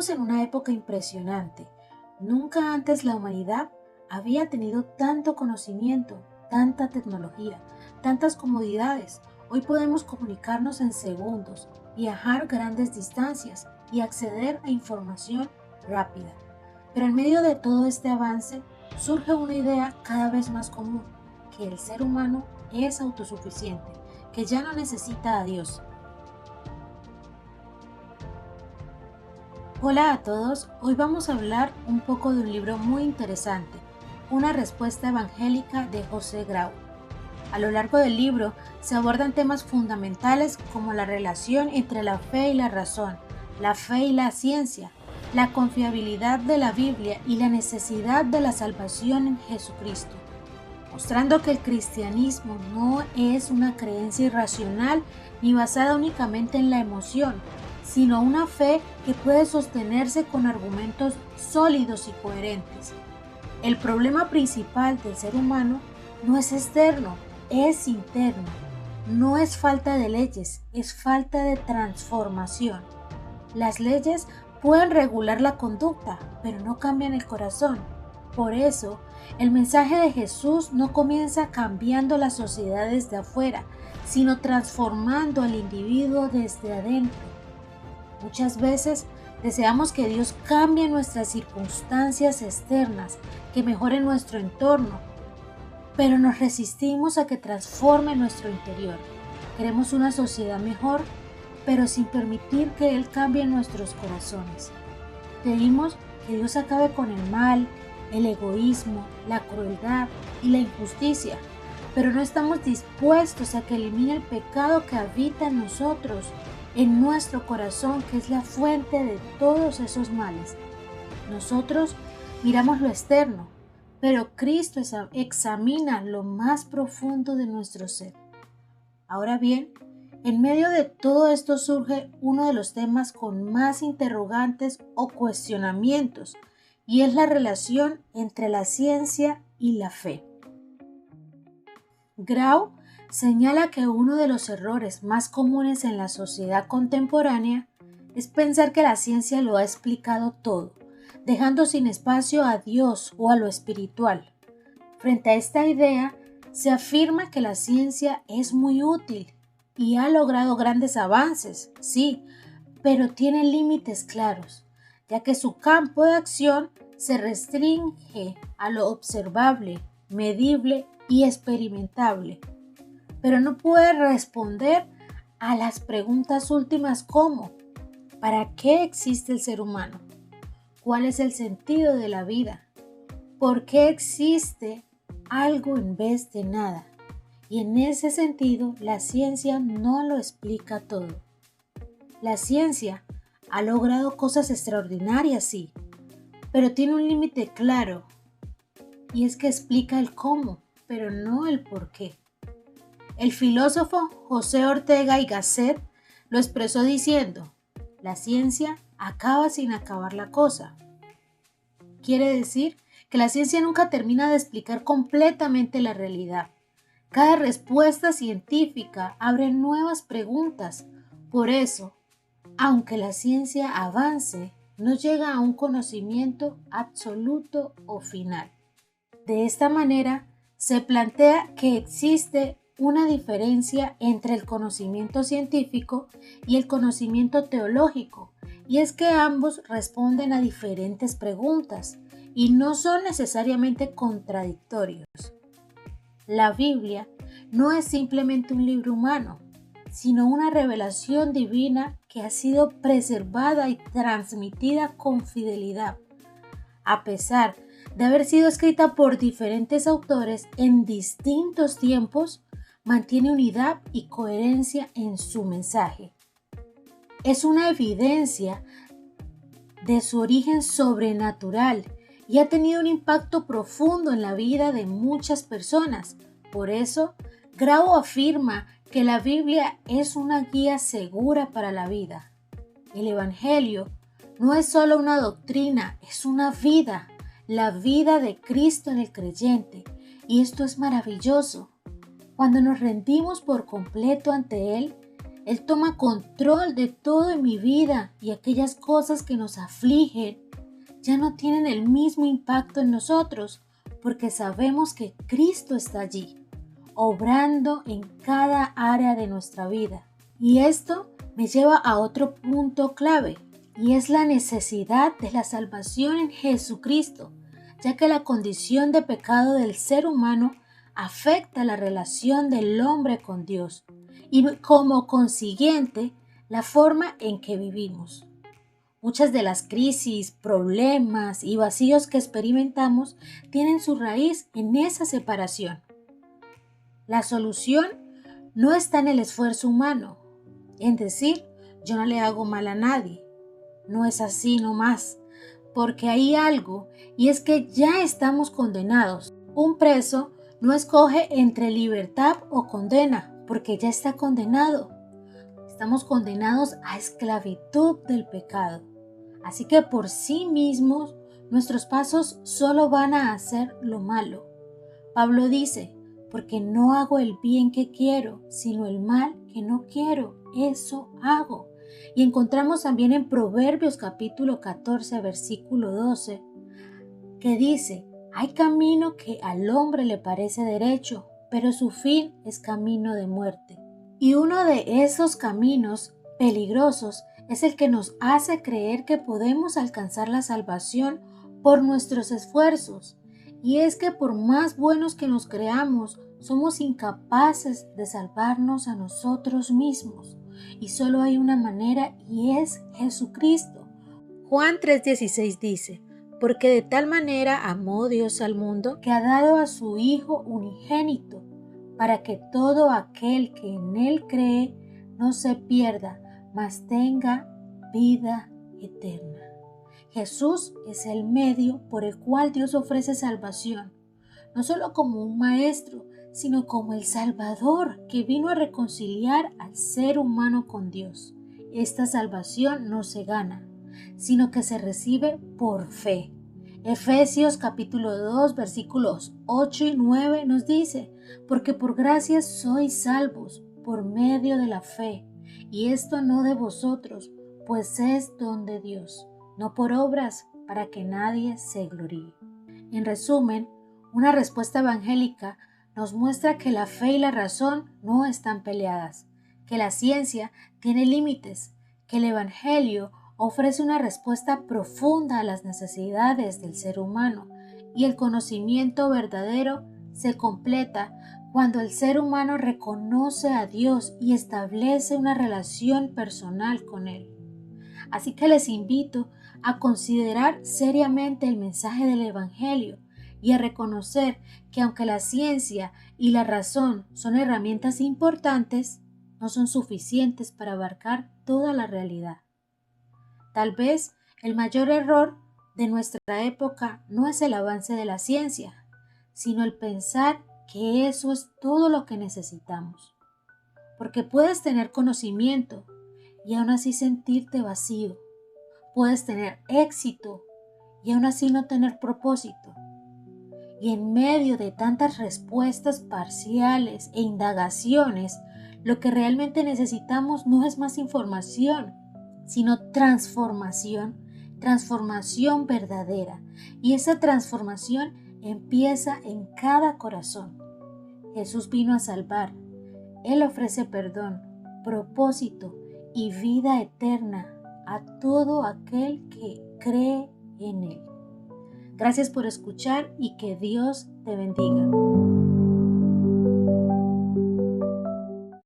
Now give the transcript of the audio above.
Vivimos en una época impresionante. Nunca antes la humanidad había tenido tanto conocimiento, tanta tecnología, tantas comodidades. Hoy podemos comunicarnos en segundos, viajar grandes distancias y acceder a información rápida. Pero en medio de todo este avance surge una idea cada vez más común, que el ser humano es autosuficiente, que ya no necesita a Dios. Hola a todos, hoy vamos a hablar un poco de un libro muy interesante, Una respuesta evangélica de José Grau. A lo largo del libro se abordan temas fundamentales como la relación entre la fe y la razón, la fe y la ciencia, la confiabilidad de la Biblia y la necesidad de la salvación en Jesucristo, mostrando que el cristianismo no es una creencia irracional ni basada únicamente en la emoción, sino una fe que puede sostenerse con argumentos sólidos y coherentes. El problema principal del ser humano no es externo, es interno. No es falta de leyes, es falta de transformación. Las leyes pueden regular la conducta, pero no cambian el corazón. Por eso, el mensaje de Jesús no comienza cambiando las sociedades de afuera, sino transformando al individuo desde adentro. Muchas veces deseamos que Dios cambie nuestras circunstancias externas, que mejore nuestro entorno, pero nos resistimos a que transforme nuestro interior. Queremos una sociedad mejor, pero sin permitir que Él cambie nuestros corazones. Pedimos que Dios acabe con el mal, el egoísmo, la crueldad y la injusticia, pero no estamos dispuestos a que elimine el pecado que habita en nosotros, en nuestro corazón, que es la fuente de todos esos males. Nosotros miramos lo externo, pero Cristo examina lo más profundo de nuestro ser. Ahora bien, en medio de todo esto surge uno de los temas con más interrogantes o cuestionamientos, y es la relación entre la ciencia y la fe. Grau señala que uno de los errores más comunes en la sociedad contemporánea es pensar que la ciencia lo ha explicado todo, dejando sin espacio a Dios o a lo espiritual. Frente a esta idea, se afirma que la ciencia es muy útil y ha logrado grandes avances, sí, pero tiene límites claros, ya que su campo de acción se restringe a lo observable, medible y experimentable, pero no puede responder a las preguntas últimas como: ¿para qué existe el ser humano? ¿Cuál es el sentido de la vida? ¿Por qué existe algo en vez de nada? Y en ese sentido, la ciencia no lo explica todo. La ciencia ha logrado cosas extraordinarias, sí, pero tiene un límite claro, y es que explica el cómo, pero no el por qué. El filósofo José Ortega y Gasset lo expresó diciendo: la ciencia acaba sin acabar la cosa. Quiere decir que la ciencia nunca termina de explicar completamente la realidad. Cada respuesta científica abre nuevas preguntas. Por eso, aunque la ciencia avance, no llega a un conocimiento absoluto o final. De esta manera, se plantea que existe una diferencia entre el conocimiento científico y el conocimiento teológico, y es que ambos responden a diferentes preguntas y no son necesariamente contradictorios. La Biblia no es simplemente un libro humano, sino una revelación divina que ha sido preservada y transmitida con fidelidad. A pesar de haber sido escrita por diferentes autores en distintos tiempos, mantiene unidad y coherencia en su mensaje. Es una evidencia de su origen sobrenatural y ha tenido un impacto profundo en la vida de muchas personas. Por eso, Grau afirma que la Biblia es una guía segura para la vida. El Evangelio no es solo una doctrina, es una vida, la vida de Cristo en el creyente, y esto es maravilloso. Cuando nos rendimos por completo ante Él, Él toma control de todo en mi vida y aquellas cosas que nos afligen ya no tienen el mismo impacto en nosotros porque sabemos que Cristo está allí, obrando en cada área de nuestra vida. Y esto me lleva a otro punto clave, y es la necesidad de la salvación en Jesucristo, ya que la condición de pecado del ser humano afecta la relación del hombre con Dios y como consiguiente la forma en que vivimos. Muchas de las crisis, problemas y vacíos que experimentamos tienen su raíz en esa separación. La solución no está en el esfuerzo humano, en decir, yo no le hago mal a nadie. No es así nomás, porque hay algo, y es que ya estamos condenados. Un preso no escoge entre libertad o condena, porque ya está condenado. Estamos condenados a esclavitud del pecado. Así que por sí mismos, nuestros pasos solo van a hacer lo malo. Pablo dice, porque no hago el bien que quiero, sino el mal que no quiero, eso hago. Y encontramos también en Proverbios capítulo 14, versículo 12, que dice, hay camino que al hombre le parece derecho, pero su fin es camino de muerte. Y uno de esos caminos peligrosos es el que nos hace creer que podemos alcanzar la salvación por nuestros esfuerzos. Y es que por más buenos que nos creamos, somos incapaces de salvarnos a nosotros mismos. Y solo hay una manera y es Jesucristo. Juan 3:16 dice, porque de tal manera amó Dios al mundo que ha dado a su Hijo unigénito, para que todo aquel que en Él cree no se pierda, mas tenga vida eterna. Jesús es el medio por el cual Dios ofrece salvación, no solo como un maestro, sino como el Salvador que vino a reconciliar al ser humano con Dios. Esta salvación no se gana, sino que se recibe por fe. Efesios capítulo 2 versículos 8 y 9 nos dice, porque por gracia sois salvos por medio de la fe, y esto no de vosotros, pues es don de Dios, no por obras, para que nadie se gloríe. En resumen, una respuesta evangélica nos muestra que la fe y la razón no están peleadas, que la ciencia tiene límites, que el evangelio ofrece una respuesta profunda a las necesidades del ser humano y el conocimiento verdadero se completa cuando el ser humano reconoce a Dios y establece una relación personal con Él. Así que les invito a considerar seriamente el mensaje del Evangelio y a reconocer que aunque la ciencia y la razón son herramientas importantes, no son suficientes para abarcar toda la realidad. Tal vez el mayor error de nuestra época no es el avance de la ciencia, sino el pensar que eso es todo lo que necesitamos. Porque puedes tener conocimiento y aún así sentirte vacío. Puedes tener éxito y aún así no tener propósito. Y en medio de tantas respuestas parciales e indagaciones, lo que realmente necesitamos no es más información, sino transformación verdadera. Y esa transformación empieza en cada corazón. Jesús vino a salvar. Él ofrece perdón, propósito y vida eterna a todo aquel que cree en Él. Gracias por escuchar y que Dios te bendiga.